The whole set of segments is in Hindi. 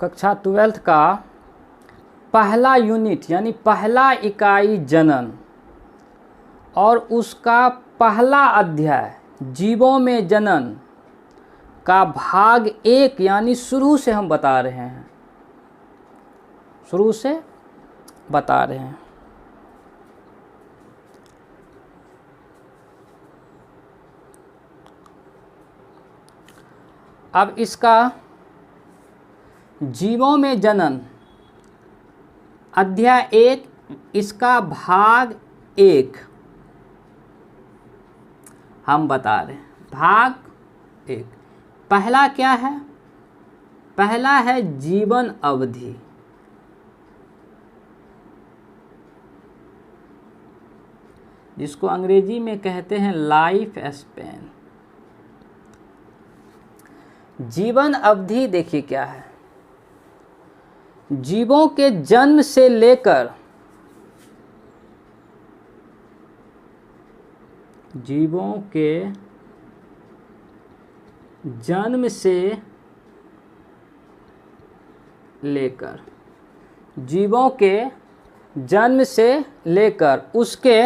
कक्षा 12th का पहला यूनिट यानी पहला इकाई जनन और उसका पहला अध्याय जीवों में जनन का भाग 1 यानी शुरू से हम बता रहे हैं, शुरू से बता रहे हैं। अब इसका जीवों में जनन अध्याय 1 इसका भाग 1 हम बता रहे हैं। भाग 1 पहला क्या है? पहला है जीवन अवधि। जिसको अंग्रेजी में कहते हैं लाइफ स्पैन। जीवन अवधि देखिए क्या है। जीवों के जन्म से लेकर जीवों के जन्म से लेकर जीवों के जन्म से लेकर उसके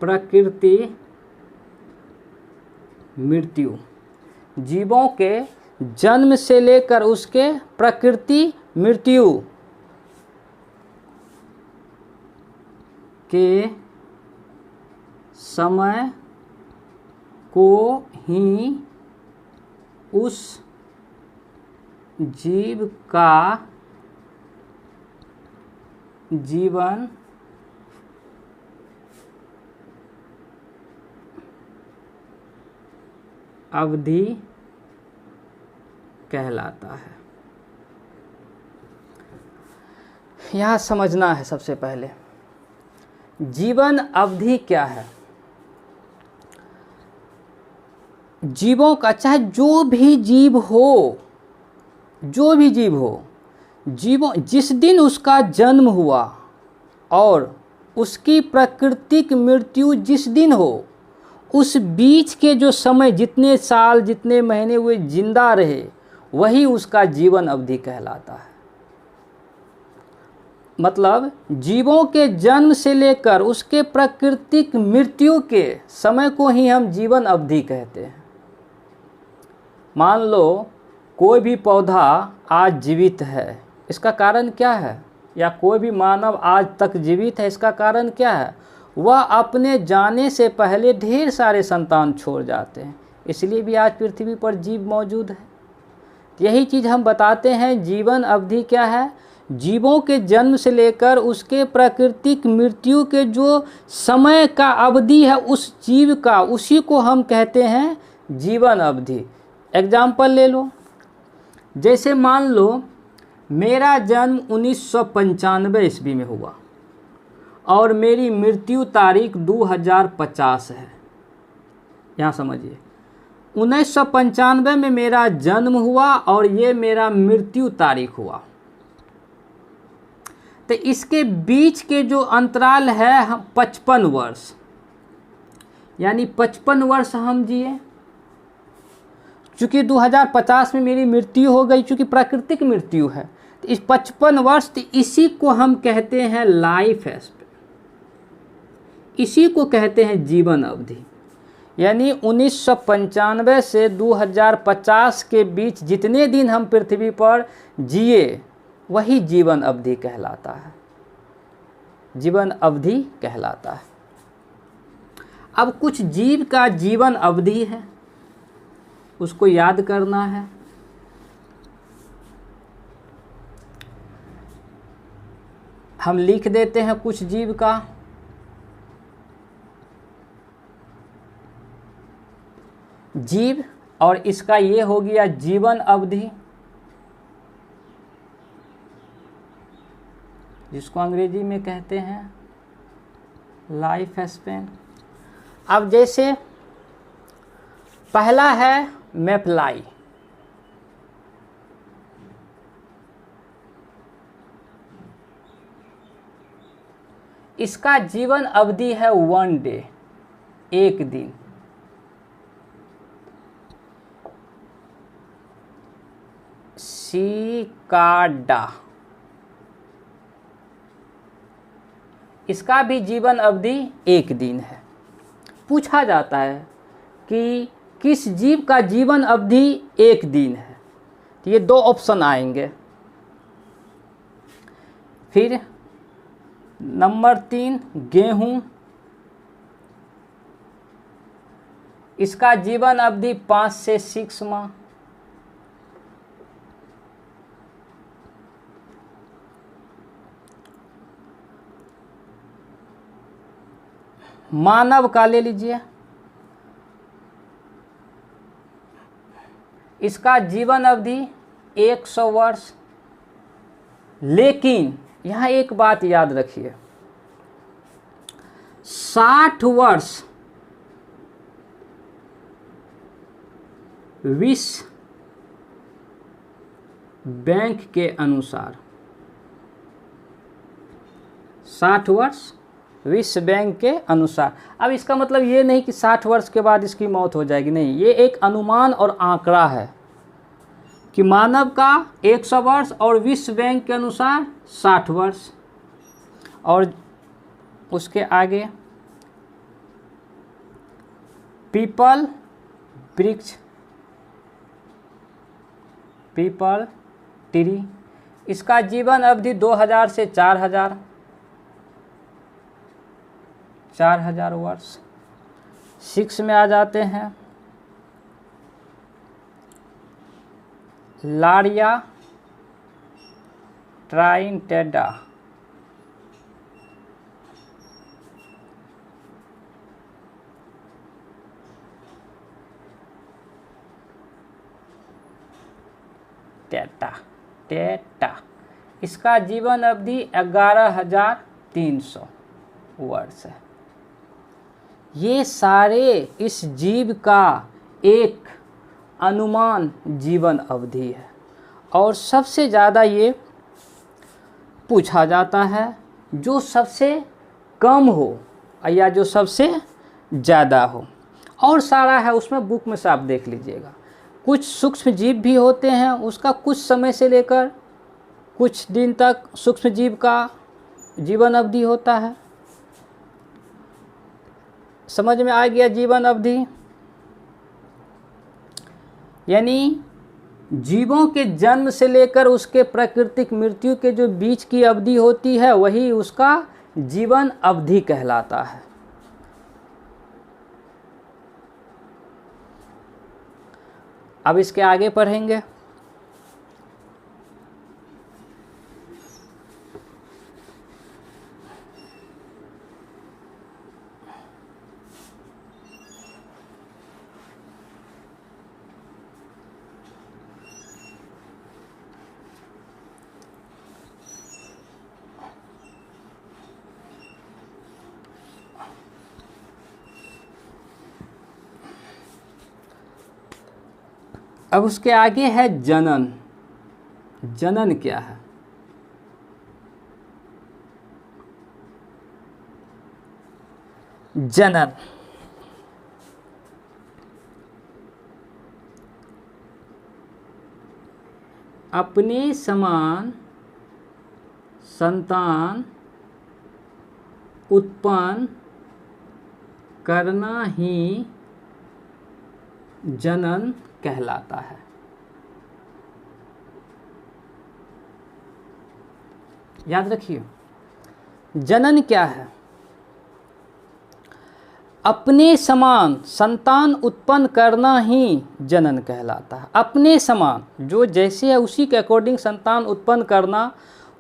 प्रकृति मृत्यु, जीवों के जन्म से लेकर उसके प्रकृति मृत्यु के समय को ही उस जीव का जीवन अवधि कहलाता है। यहाँ समझना है सबसे पहले जीवन अवधि क्या है। जीवों का चाहे जो भी जीव हो, जो भी जीव हो, जीवों जिस दिन उसका जन्म हुआ और उसकी प्राकृतिक मृत्यु जिस दिन हो, उस बीच के जो समय जितने साल जितने महीने वे जिंदा रहे वही उसका जीवन अवधि कहलाता है। मतलब जीवों के जन्म से लेकर उसके प्राकृतिक मृत्यु के समय को ही हम जीवन अवधि कहते हैं। मान लो कोई भी पौधा आज जीवित है, इसका कारण क्या है? या कोई भी मानव आज तक जीवित है, इसका कारण क्या है? वह अपने जाने से पहले ढेर सारे संतान छोड़ जाते हैं, इसलिए भी आज पृथ्वी पर जीव मौजूद है। यही चीज़ हम बताते हैं जीवन अवधि क्या है। जीवों के जन्म से लेकर उसके प्राकृतिक मृत्यु के जो समय का अवधि है उस जीव का, उसी को हम कहते हैं जीवन अवधि। एग्जाम्पल ले लो, जैसे मान लो मेरा जन्म 1995 ईस्वी में हुआ और मेरी मृत्यु तारीख 2050 है। यहाँ समझिए 1995 में मेरा जन्म हुआ और ये मेरा मृत्यु तारीख हुआ, तो इसके बीच के जो अंतराल है हम 55 वर्ष, यानी 55 वर्ष हम जिए। चूँकि 2050 में मेरी मृत्यु हो गई, चूँकि प्राकृतिक मृत्यु है, तो इस 55 वर्ष, तो इसी को हम कहते हैं लाइफ स्पैन, इसी को कहते हैं जीवन अवधि। यानी 1995 से 2050 के बीच जितने दिन हम पृथ्वी पर जिए वही जीवन अवधि कहलाता है, जीवन अवधि कहलाता है। अब कुछ जीव का जीवन अवधि है, उसको याद करना है। हम लिख देते हैं कुछ जीव का। जीव और इसका ये हो गया जीवन अवधि, जिसको अंग्रेजी में कहते हैं लाइफ स्पैन। अब जैसे पहला है मैफ्लाई, इसका जीवन अवधि है 1 डे, 1 दिन। सिकाडा, इसका भी जीवन अवधि 1 दिन है। पूछा जाता है कि किस जीव का जीवन अवधि 1 दिन है, तो ये 2 ऑप्शन आएंगे। फिर नंबर 3 गेहूं, इसका जीवन अवधि 5 से 6 माह। मानव का ले लीजिए, इसका जीवन अवधि 100 वर्ष। लेकिन यहाँ एक बात याद रखिए, 60 वर्ष विश्व बैंक के अनुसार, 60 वर्ष विश्व बैंक के अनुसार। अब इसका मतलब ये नहीं कि 60 वर्ष के बाद इसकी मौत हो जाएगी, नहीं, ये एक अनुमान और आंकड़ा है कि मानव का 100 वर्ष और विश्व बैंक के अनुसार 60 वर्ष। और उसके आगे पीपल वृक्ष, पीपल ट्री, इसका जीवन अवधि 2000 से 4000 वर्ष। 6 में आ जाते हैं लारिया ट्राइंटेडा, टेटा, इसका जीवन अवधि 11300 वर्ष है। ये सारे इस जीव का एक अनुमान जीवन अवधि है। और सबसे ज़्यादा ये पूछा जाता है जो सबसे कम हो या जो सबसे ज़्यादा हो। और सारा है उसमें, बुक में से आप देख लीजिएगा। कुछ सूक्ष्म जीव भी होते हैं, उसका कुछ समय से लेकर कुछ दिन तक सूक्ष्म जीव का जीवन अवधि होता है। समझ में आ गया जीवन अवधि? यानी जीवों के जन्म से लेकर उसके प्राकृतिक मृत्यु के जो बीच की अवधि होती है वही उसका जीवन अवधि कहलाता है। अब इसके आगे पढ़ेंगे। अब उसके आगे है जनन। जनन क्या है? जनन अपने समान संतान उत्पन्न करना ही जनन कहलाता है। याद रखिए, जनन क्या है? अपने समान संतान उत्पन्न करना ही जनन कहलाता है। अपने समान, जो जैसे है उसी के अकॉर्डिंग संतान उत्पन्न करना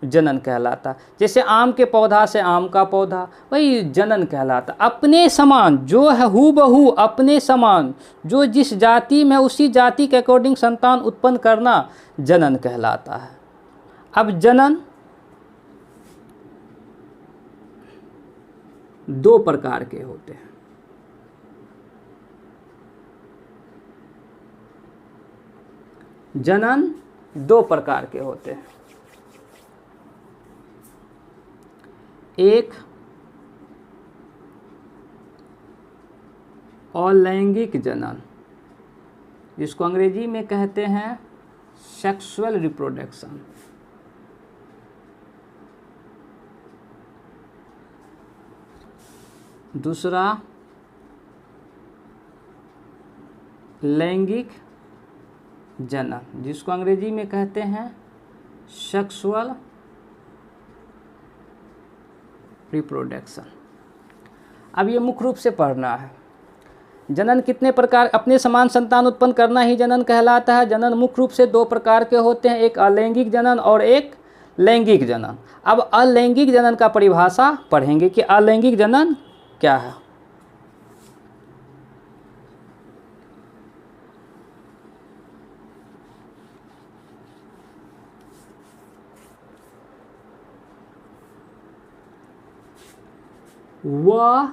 जनन कहलाता है। जैसे आम के पौधा से आम का पौधा, वही जनन कहलाता। अपने समान जो है हूबहू अपने समान, जो जिस जाति में उसी जाति के अकॉर्डिंग संतान उत्पन्न करना जनन कहलाता है। अब जनन 2 प्रकार के होते हैं। जनन 2 प्रकार के होते हैं। एक अलैंगिक जनन, जिसको अंग्रेजी में कहते हैं सेक्सुअल रिप्रोडक्शन। दूसरा लैंगिक जनन, जिसको अंग्रेजी में कहते हैं सेक्सुअल रिप्रोडक्शन। अब ये मुख्य रूप से पढ़ना है। जनन कितने प्रकार, अपने समान संतान उत्पन्न करना ही जनन कहलाता है। जनन मुख्य रूप से 2 प्रकार के होते हैं, एक अलैंगिक जनन और एक लैंगिक जनन। अब अलैंगिक जनन का परिभाषा पढ़ेंगे कि अलैंगिक जनन क्या है। वह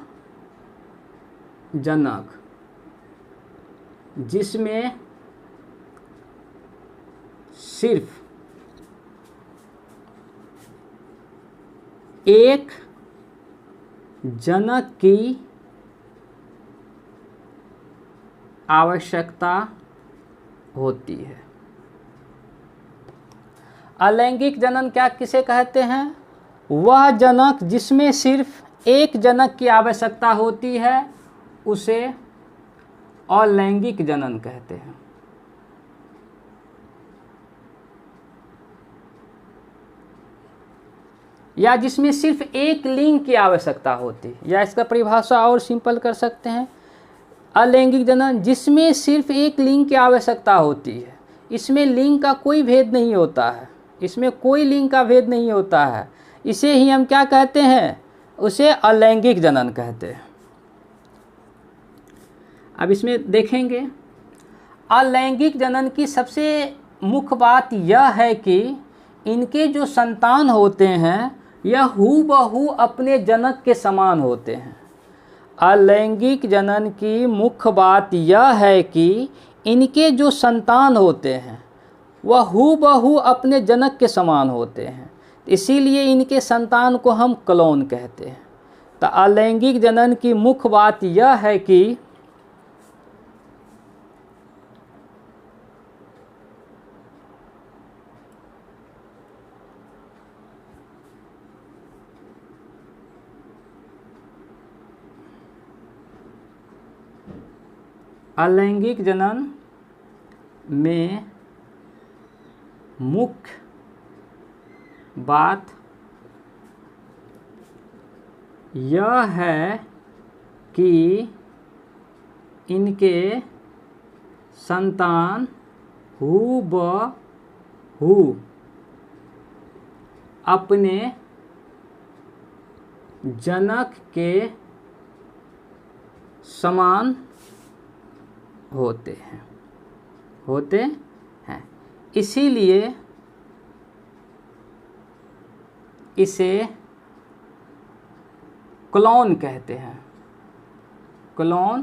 जनक जिसमें सिर्फ एक जनक की आवश्यकता होती है। अलैंगिक जनन क्या किसे कहते हैं? वह जनक जिसमें सिर्फ एक जनक की आवश्यकता होती है उसे अलैंगिक जनन कहते हैं। या जिसमें सिर्फ एक लिंग की आवश्यकता होती है, या इसका परिभाषा और सिंपल कर सकते हैं, अलैंगिक जनन जिसमें सिर्फ एक लिंग की आवश्यकता होती है। इसमें लिंग का कोई भेद नहीं होता है, इसमें कोई लिंग का भेद नहीं होता है, इसे ही हम क्या कहते हैं? उसे अलैंगिक जनन कहते हैं। अब इसमें देखेंगे अलैंगिक जनन की सबसे मुख्य बात यह है कि इनके जो संतान होते हैं यह हूबहू अपने जनक के समान होते हैं। अलैंगिक जनन की मुख्य बात यह है कि इनके जो संतान होते हैं वह हूबहू अपने जनक के समान होते हैं, इसीलिए इनके संतान को हम क्लोन कहते हैं। तो अलैंगिक जनन की मुख्य बात यह है कि अलैंगिक जनन में मुख्य बात यह है कि इनके संतान हूबहू अपने जनक के समान होते हैं, इसीलिए इसे क्लोन कहते हैं, क्लोन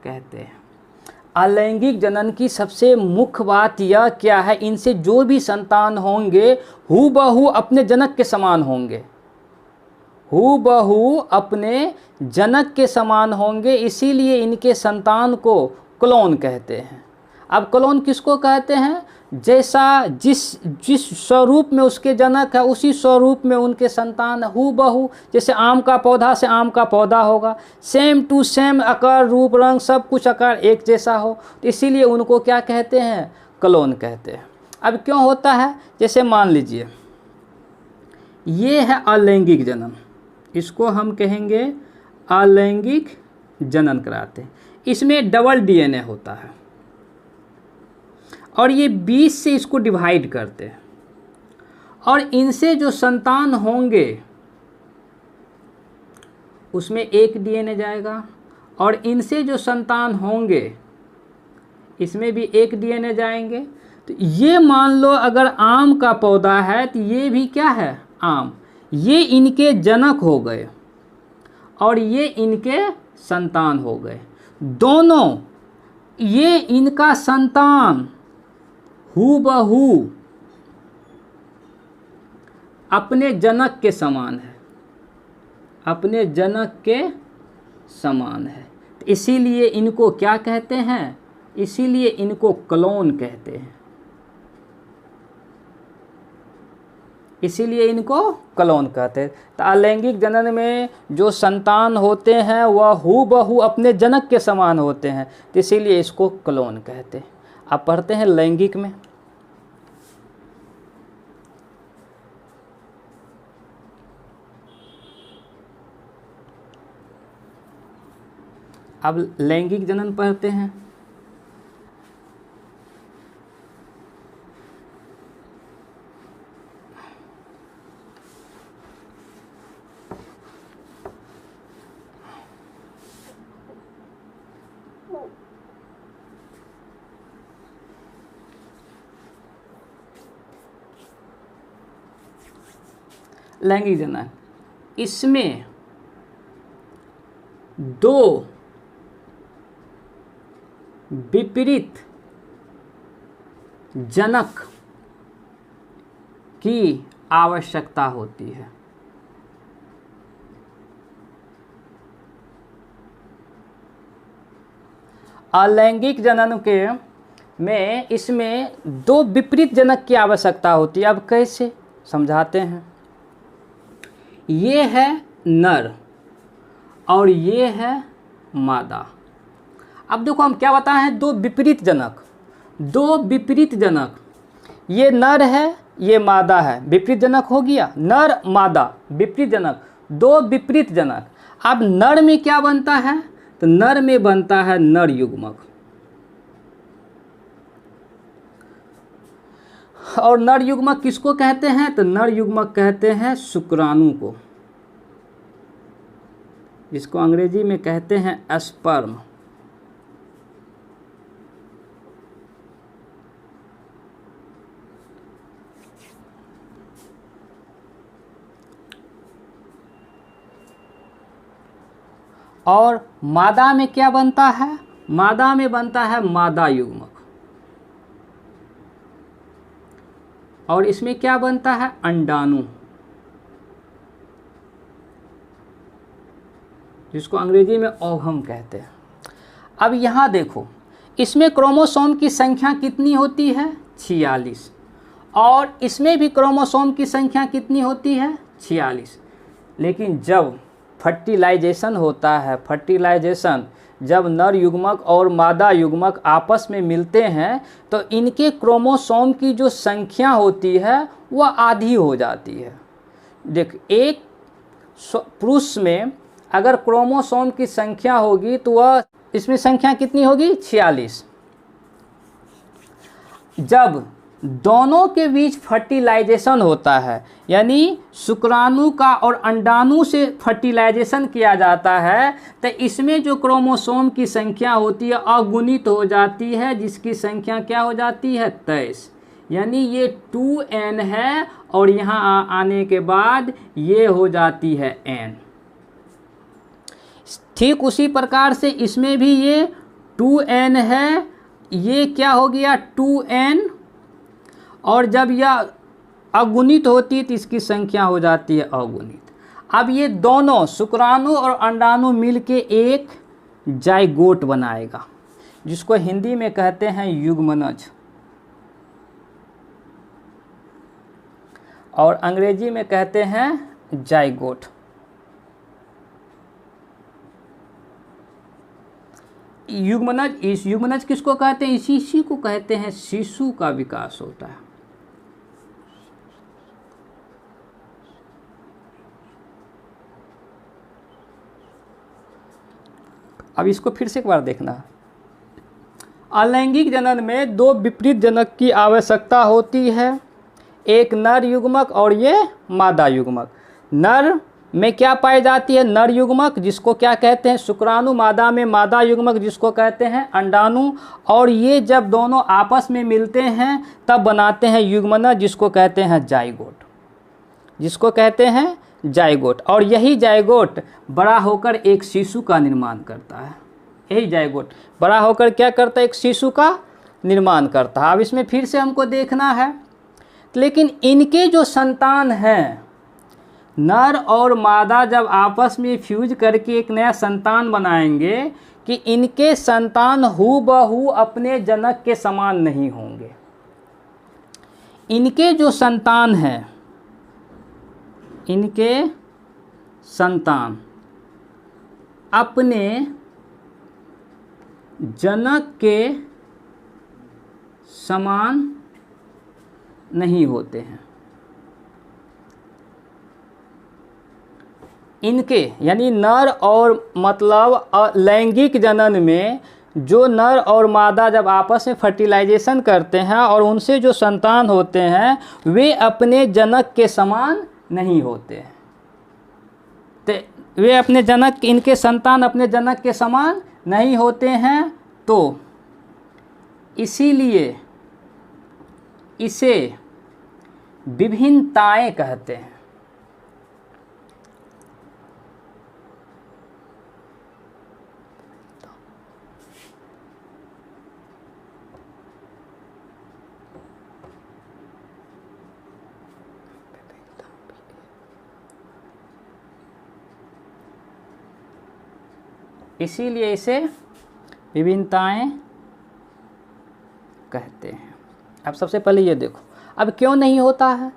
कहते हैं। अलैंगिक जनन की सबसे मुख्य बात यह क्या है? इनसे जो भी संतान होंगे हूबहू अपने जनक के समान होंगे, हूबहू अपने जनक के समान होंगे, इसीलिए इनके संतान को क्लोन कहते हैं। अब क्लोन किसको कहते हैं? जैसा जिस स्वरूप में उसके जनक है उसी स्वरूप में उनके संतान हूबहू, जैसे आम का पौधा से आम का पौधा होगा, सेम टू सेम आकार रूप रंग सब कुछ आकार एक जैसा हो, तो इसीलिए उनको क्या कहते हैं? क्लोन कहते हैं। अब क्यों होता है? जैसे मान लीजिए ये है अलैंगिक जनन, इसको हम कहेंगे अलैंगिक जनन कराते हैं। इसमें डबल डीएनए होता है और ये 20 से इसको डिवाइड करते हैं, और इनसे जो संतान होंगे उसमें एक डीएनए जाएगा, और इनसे जो संतान होंगे इसमें भी एक डीएनए जाएंगे। तो ये मान लो अगर आम का पौधा है तो ये भी क्या है? आम। ये इनके जनक हो गए और ये इनके संतान हो गए। दोनों ये इनका संतान हूबहू अपने जनक के समान है, अपने जनक के समान है, इसीलिए इनको क्या कहते हैं? इसीलिए इनको क्लोन कहते हैं। इसीलिए इनको क्लोन कहते हैं। तो अलैंगिक जनन में जो संतान होते हैं वह हूबहू अपने जनक के समान होते हैं, तो इसीलिए इसको क्लोन कहते हैं। आप पढ़ते हैं लैंगिक में। अब लैंगिक जनन पढ़ते हैं। लैंगिक जनन, इसमें दो विपरीत जनक की आवश्यकता होती है। अलैंगिक जनन के में इसमें दो विपरीत जनक की आवश्यकता होती है। अब कैसे समझाते हैं। ये है नर और ये है मादा। अब देखो हम क्या बताए हैं, दो विपरीत जनक। दो विपरीत जनक, ये नर है ये मादा है, विपरीत जनक हो गया। नर मादा विपरीत जनक, दो विपरीत जनक। अब नर में क्या बनता है, तो नर में बनता है नर युग्मक। और नर युग्मक किसको कहते हैं, तो नर युग्मक कहते हैं शुक्राणु को, जिसको अंग्रेजी में कहते हैं स्पर्म। और मादा में क्या बनता है, मादा में बनता है मादा युग्मक। और इसमें क्या बनता है, अंडाणु, जिसको अंग्रेजी में ओवम कहते हैं। अब यहाँ देखो, इसमें क्रोमोसोम की संख्या कितनी होती है, 46। और इसमें भी क्रोमोसोम की संख्या कितनी होती है, 46। लेकिन जब फर्टिलाइजेशन होता है, फर्टिलाइजेशन जब नर युग्मक और मादा युग्मक आपस में मिलते हैं, तो इनके क्रोमोसोम की जो संख्या होती है वह आधी हो जाती है। देख, एक पुरुष में अगर क्रोमोसोम की संख्या होगी तो वह इसमें संख्या कितनी होगी, 46। जब दोनों के बीच फर्टिलाइजेशन होता है, यानी शुक्राणु का और अंडाणु से फर्टिलाइजेशन किया जाता है, तो इसमें जो क्रोमोसोम की संख्या होती है अगुणित हो जाती है, जिसकी संख्या क्या हो जाती है, 23। यानी ये 2n है और यहाँ आने के बाद ये हो जाती है n। ठीक उसी प्रकार से इसमें भी ये 2n है, ये क्या हो गया 2n, और जब यह अगुणित होती है तो इसकी संख्या हो जाती है अगुणित। अब ये दोनों शुक्राणु और अंडाणु मिलके एक जाइगोट बनाएगा, जिसको हिंदी में कहते हैं युग्मनज, और अंग्रेजी में कहते हैं जाइगोट। युग्मनज, इस युग्मनज किसको कहते हैं, इसी को कहते हैं शिशु का विकास होता है। अब इसको फिर से एक बार देखना। अलैंगिक जनन में दो विपरीत जनक की आवश्यकता होती है, एक नर युग्मक और ये मादा युग्मक। नर में क्या पाई जाती है, नर युग्मक, जिसको क्या कहते हैं शुक्राणु, मादा में मादा युग्मक, जिसको कहते हैं अंडाणु। और ये जब दोनों आपस में मिलते हैं तब बनाते हैं युग्मनज, जिसको कहते हैं जाइगोट, जिसको कहते हैं जाइगोट। और यही जाइगोट बड़ा होकर एक शिशु का निर्माण करता है। यही जाइगोट बड़ा होकर क्या करता है, एक शिशु का निर्माण करता है। अब इसमें फिर से हमको देखना है, लेकिन इनके जो संतान हैं नर और मादा जब आपस में फ्यूज करके एक नया संतान बनाएंगे कि इनके संतान हूबहू अपने जनक के समान नहीं होंगे। इनके जो संतान हैं, इनके संतान अपने जनक के समान नहीं होते हैं। इनके यानी नर और मतलब लैंगिक जनन में जो नर और मादा जब आपस में फर्टिलाइजेशन करते हैं और उनसे जो संतान होते हैं वे अपने जनक के समान नहीं होते हैं। तो वे अपने जनक, इनके संतान अपने जनक के समान नहीं होते हैं, तो इसीलिए इसे विभिन्नताएं कहते हैं। इसीलिए इसे विभिन्नताएं कहते हैं। अब सबसे पहले ये देखो, अब क्यों नहीं होता है,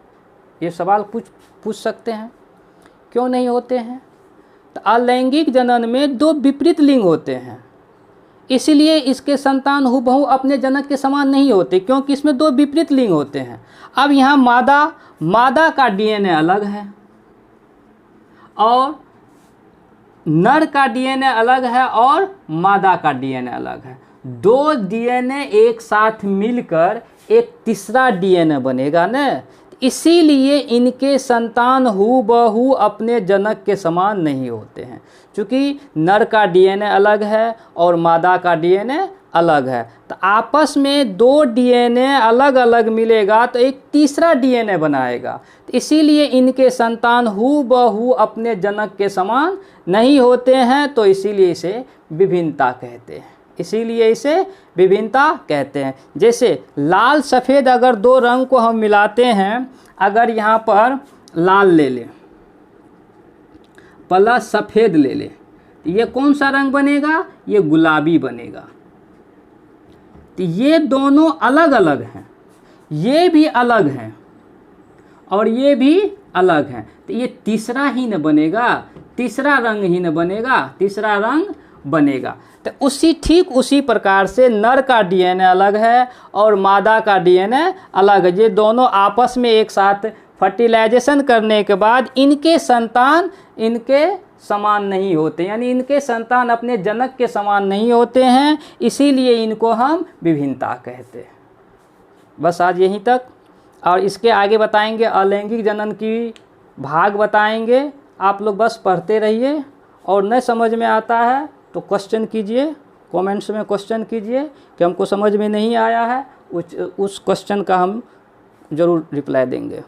ये सवाल पूछ सकते हैं, क्यों नहीं होते हैं? तो अलैंगिक जनन में दो विपरीत लिंग होते हैं, इसीलिए इसके संतान हूबहू अपने जनक के समान नहीं होते, क्योंकि इसमें दो विपरीत लिंग होते हैं। अब यहाँ मादा का डीएनए अलग है और नर का डीएनए अलग है और मादा का डीएनए अलग है। दो डीएनए एक साथ मिलकर एक तीसरा डीएनए बनेगा ना, इसीलिए इनके संतान हूबहू अपने जनक के समान नहीं होते हैं। क्योंकि नर का डीएनए अलग है और मादा का डीएनए अलग है, तो आपस में दो डीएनए अलग अलग मिलेगा तो एक तीसरा डीएनए बनाएगा। तो इसीलिए इनके संतान हूबहू अपने जनक के समान नहीं होते हैं, तो इसीलिए इसे विभिन्नता कहते हैं। इसीलिए इसे विभिन्नता कहते हैं। जैसे लाल सफ़ेद अगर दो रंग को हम मिलाते हैं, अगर यहाँ पर लाल ले लें प्लस सफ़ेद ले लें, तो ये कौन सा रंग बनेगा? ये गुलाबी बनेगा। तो ये दोनों अलग अलग हैं, ये भी अलग हैं और ये भी अलग हैं, तो ये तीसरा ही न बनेगा, तीसरा रंग ही न बनेगा, तीसरा रंग बनेगा। तो ठीक उसी प्रकार से नर का डीएनए अलग है और मादा का डीएनए अलग है। ये दोनों आपस में एक साथ फर्टिलाइजेशन करने के बाद इनके संतान इनके समान नहीं होते, यानी इनके संतान अपने जनक के समान नहीं होते हैं, इसीलिए इनको हम विभिन्नता कहते हैं। बस आज यहीं तक, और इसके आगे बताएंगे अलैंगिक जनन की भाग बताएंगे। आप लोग बस पढ़ते रहिए, और न समझ में आता है तो क्वेश्चन कीजिए, कमेंट्स में क्वेश्चन कीजिए कि हमको समझ में नहीं आया है, उस क्वेश्चन का हम ज़रूर रिप्लाई देंगे।